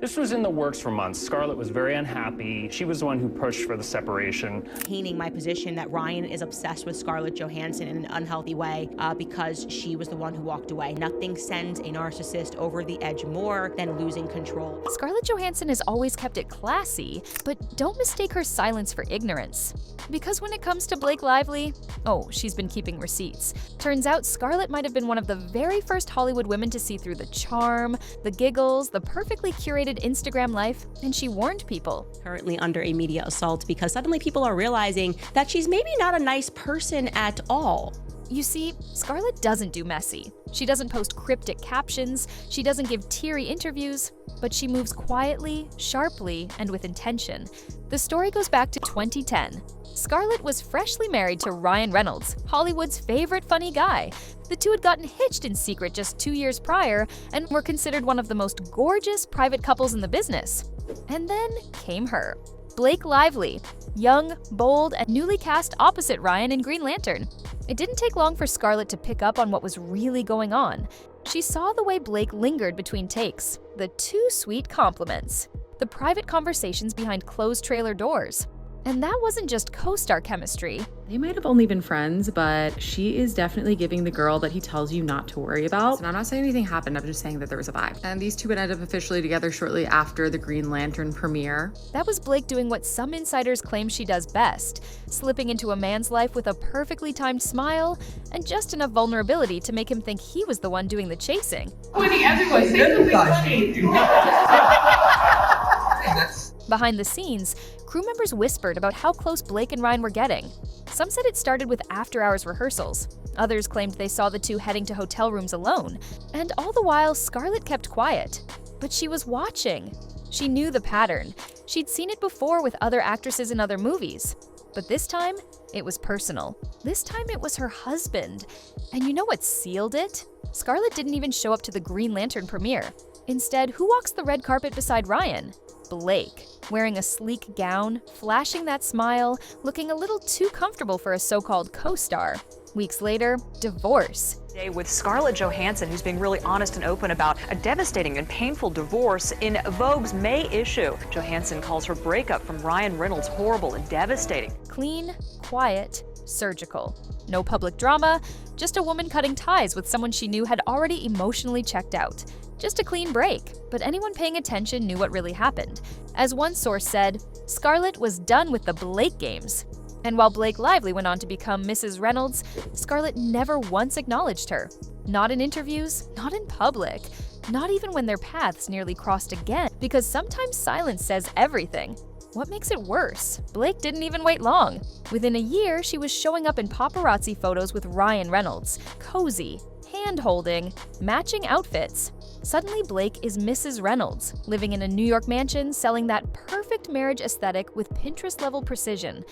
This was in the works for months. Scarlett was very unhappy. She was the one who pushed for the separation. Maintaining my position that Ryan is obsessed with Scarlett Johansson in an unhealthy way because she was the one who walked away. Nothing sends a narcissist over the edge more than losing control. Scarlett Johansson has always kept it classy, but don't mistake her silence for ignorance. Because when it comes to Blake Lively, oh, she's been keeping receipts. Turns out Scarlett might have been one of the very first Hollywood women to see through the charm, the giggles, the perfectly curated Instagram life, and she warned people. Currently under a media assault because suddenly people are realizing that she's maybe not a nice person at all. You see, Scarlett doesn't do messy. She doesn't post cryptic captions, she doesn't give teary interviews, but she moves quietly, sharply, and with intention. The story goes back to 2010. Scarlett was freshly married to Ryan Reynolds, Hollywood's favorite funny guy. The two had gotten hitched in secret just 2 years prior and were considered one of the most gorgeous private couples in the business. And then came her. Blake Lively, young, bold, and newly cast opposite Ryan in Green Lantern. It didn't take long for Scarlett to pick up on what was really going on. She saw the way Blake lingered between takes, the too sweet compliments, the private conversations behind closed trailer doors. And that wasn't just co-star chemistry. They might have only been friends, but she is definitely giving the girl that he tells you not to worry about. And I'm not saying anything happened, I'm just saying that there was a vibe. And these two would end up officially together shortly after the Green Lantern premiere. That was Blake doing what some insiders claim she does best, slipping into a man's life with a perfectly timed smile and just enough vulnerability to make him think he was the one doing the chasing. Everyone, say something funny. Behind the scenes, crew members whispered about how close Blake and Ryan were getting. Some said it started with after-hours rehearsals. Others claimed they saw the two heading to hotel rooms alone. And all the while, Scarlett kept quiet. But she was watching. She knew the pattern. She'd seen it before with other actresses in other movies. But this time, it was personal. This time, it was her husband. And you know what sealed it? Scarlett didn't even show up to the Green Lantern premiere. Instead, who walks the red carpet beside Ryan? Blake, wearing a sleek gown, flashing that smile, looking a little too comfortable for a so-called co-star. Weeks later, divorce. Today with Scarlett Johansson, who's being really honest and open about a devastating and painful divorce in Vogue's May issue. Johansson calls her breakup from Ryan Reynolds horrible and devastating. Clean, quiet, surgical. No public drama, just a woman cutting ties with someone she knew had already emotionally checked out. Just a clean break, but anyone paying attention knew what really happened. As one source said, Scarlett was done with the Blake games. And while Blake Lively went on to become Mrs. Reynolds, Scarlett never once acknowledged her. Not in interviews, not in public, not even when their paths nearly crossed again, because sometimes silence says everything. What makes it worse? Blake didn't even wait long. Within a year, she was showing up in paparazzi photos with Ryan Reynolds, cozy, hand-holding, matching outfits. Suddenly, Blake is Mrs. Reynolds, living in a New York mansion, selling that perfect marriage aesthetic with Pinterest-level precision.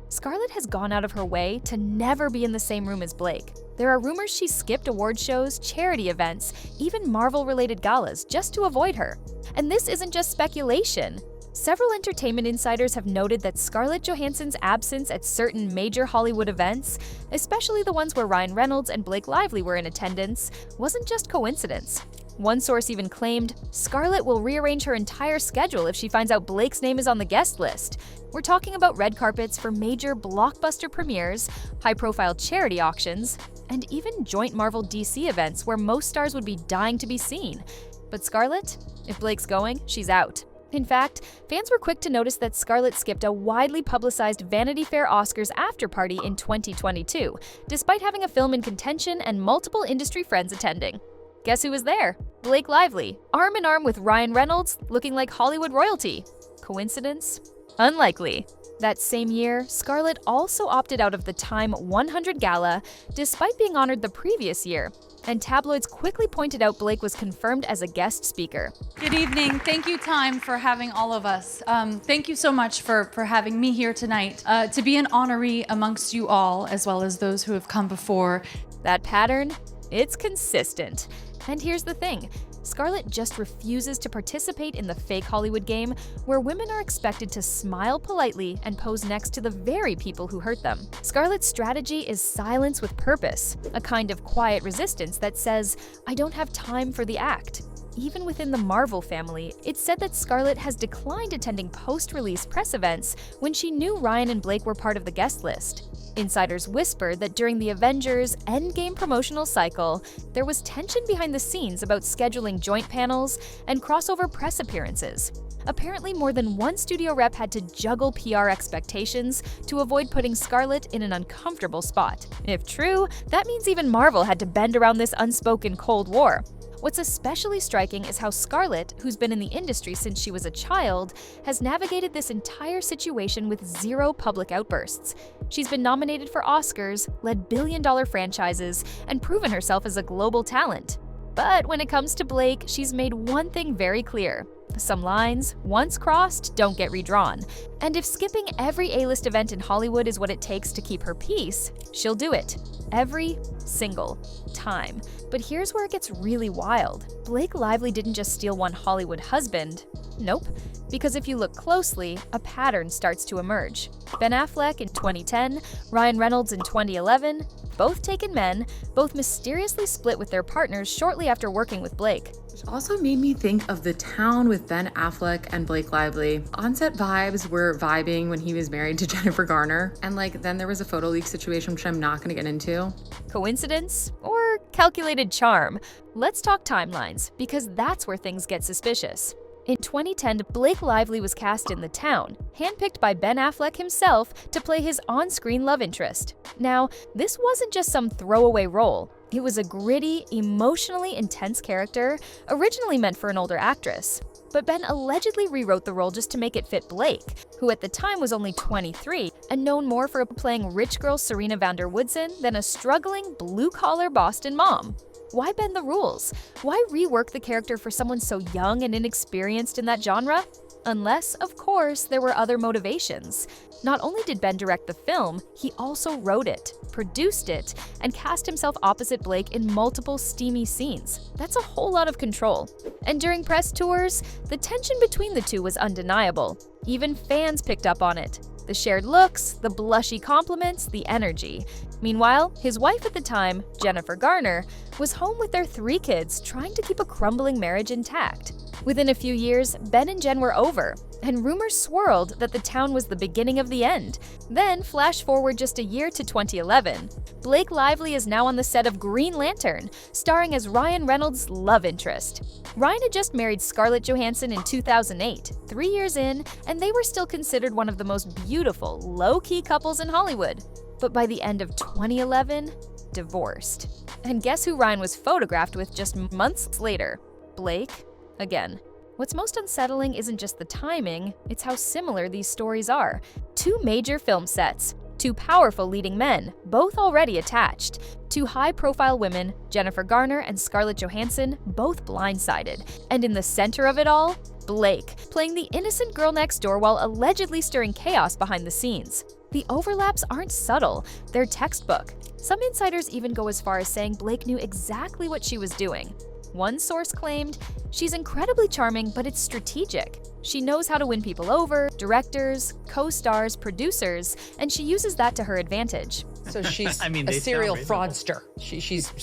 Scarlett has gone out of her way to never be in the same room as Blake. There are rumors she skipped award shows, charity events, even Marvel-related galas just to avoid her. And this isn't just speculation. Several entertainment insiders have noted that Scarlett Johansson's absence at certain major Hollywood events, especially the ones where Ryan Reynolds and Blake Lively were in attendance, wasn't just coincidence. One source even claimed Scarlett will rearrange her entire schedule if she finds out Blake's name is on the guest list. We're talking about red carpets for major blockbuster premieres, high-profile charity auctions, and even joint Marvel DC events where most stars would be dying to be seen. But Scarlett? If Blake's going, she's out. In fact, fans were quick to notice that Scarlett skipped a widely publicized Vanity Fair Oscars after-party in 2022, despite having a film in contention and multiple industry friends attending. Guess who was there? Blake Lively, arm in arm with Ryan Reynolds, looking like Hollywood royalty. Coincidence? Unlikely. That same year, Scarlett also opted out of the Time 100 Gala, despite being honored the previous year, and tabloids quickly pointed out Blake was confirmed as a guest speaker. Good evening. Thank you, Time, for having all of us. Thank you so much for having me here tonight. To be an honoree amongst you all, as well as those who have come before. That pattern? It's consistent. And here's the thing. Scarlett just refuses to participate in the fake Hollywood game where women are expected to smile politely and pose next to the very people who hurt them. Scarlett's strategy is silence with purpose, a kind of quiet resistance that says, "I don't have time for the act." Even within the Marvel family, it's said that Scarlett has declined attending post-release press events when she knew Ryan and Blake were part of the guest list. Insiders whispered that during the Avengers Endgame promotional cycle, there was tension behind the scenes about scheduling joint panels and crossover press appearances. Apparently, more than one studio rep had to juggle PR expectations to avoid putting Scarlett in an uncomfortable spot. If true, that means even Marvel had to bend around this unspoken Cold War. What's especially striking is how Scarlett, who's been in the industry since she was a child, has navigated this entire situation with zero public outbursts. She's been nominated for Oscars, led billion-dollar franchises, and proven herself as a global talent. But when it comes to Blake, she's made one thing very clear. Some lines, once crossed, don't get redrawn. And if skipping every A-list event in Hollywood is what it takes to keep her peace, she'll do it. Every single time. But here's where it gets really wild. Blake Lively didn't just steal one Hollywood husband. Nope. Because if you look closely, a pattern starts to emerge. Ben Affleck in 2010, Ryan Reynolds in 2011, both taken men, both mysteriously split with their partners shortly after working with Blake. Which also made me think of The Town with Ben Affleck and Blake Lively. On-set vibes were vibing when he was married to Jennifer Garner, and then there was a photo leak situation which I'm not gonna get into. Coincidence or calculated charm? Let's talk timelines, because that's where things get suspicious. In 2010, Blake Lively was cast in The Town, handpicked by Ben Affleck himself to play his on-screen love interest. Now, this wasn't just some throwaway role. It was a gritty, emotionally intense character, originally meant for an older actress. But Ben allegedly rewrote the role just to make it fit Blake, who at the time was only 23 and known more for playing rich girl Serena van der Woodsen than a struggling, blue-collar Boston mom. Why bend the rules? Why rework the character for someone so young and inexperienced in that genre? Unless, of course, there were other motivations. Not only did Ben direct the film, he also wrote it, produced it, and cast himself opposite Blake in multiple steamy scenes. That's a whole lot of control. And during press tours, the tension between the two was undeniable. Even fans picked up on it. The shared looks, the blushy compliments, the energy. Meanwhile, his wife at the time, Jennifer Garner, was home with their 3 kids trying to keep a crumbling marriage intact. Within a few years, Ben and Jen were over, and rumors swirled that The Town was the beginning of the end. Then, flash forward just a year to 2011. Blake Lively is now on the set of Green Lantern, starring as Ryan Reynolds' love interest. Ryan had just married Scarlett Johansson in 2008, 3 years in, and they were still considered one of the most beautiful, low-key couples in Hollywood. But by the end of 2011, divorced. And guess who Ryan was photographed with just months later? Blake, again. What's most unsettling isn't just the timing, it's how similar these stories are. 2 major film sets, 2 powerful leading men, both already attached. 2 high-profile women, Jennifer Garner and Scarlett Johansson, both blindsided. And in the center of it all, Blake, playing the innocent girl next door while allegedly stirring chaos behind the scenes. The overlaps aren't subtle, they're textbook. Some insiders even go as far as saying Blake knew exactly what she was doing. One source claimed, "She's incredibly charming, but it's strategic. She knows how to win people over, directors, co-stars, producers, and she uses that to her advantage." So she's I mean, a they serial sound reasonable.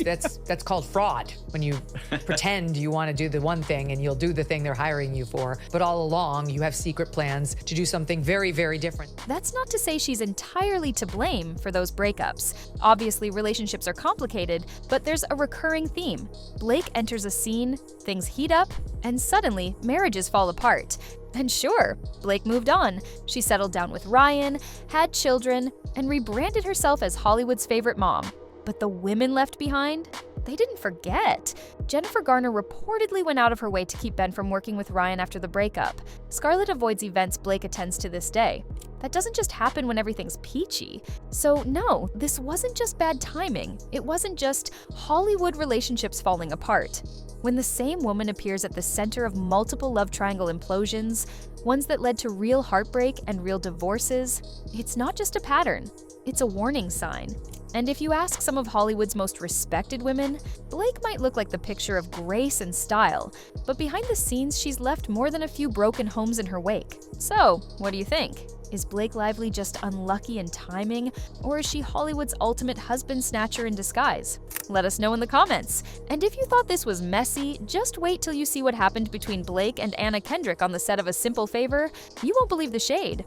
fraudster. That's called fraud, when you pretend you want to do the one thing and you'll do the thing they're hiring you for, but all along you have secret plans to do something very, very different. That's not to say she's entirely to blame for those breakups. Obviously, relationships are complicated, but there's a recurring theme. Blake enters a scene, things heat up, and suddenly marriages fall apart. And sure, Blake moved on. She settled down with Ryan, had children, and rebranded herself as Hollywood's favorite mom. But the women left behind? They didn't forget. Jennifer Garner reportedly went out of her way to keep Ben from working with Ryan after the breakup. Scarlett avoids events Blake attends to this day. That doesn't just happen when everything's peachy. So no, this wasn't just bad timing. It wasn't just Hollywood relationships falling apart. When the same woman appears at the center of multiple love triangle implosions, ones that led to real heartbreak and real divorces, it's not just a pattern, it's a warning sign. And if you ask some of Hollywood's most respected women, Blake might look like the picture of grace and style, but behind the scenes, she's left more than a few broken homes in her wake. So, what do you think? Is Blake Lively just unlucky in timing, or is she Hollywood's ultimate husband snatcher in disguise? Let us know in the comments. And if you thought this was messy, just wait till you see what happened between Blake and Anna Kendrick on the set of A Simple Favor. You won't believe the shade.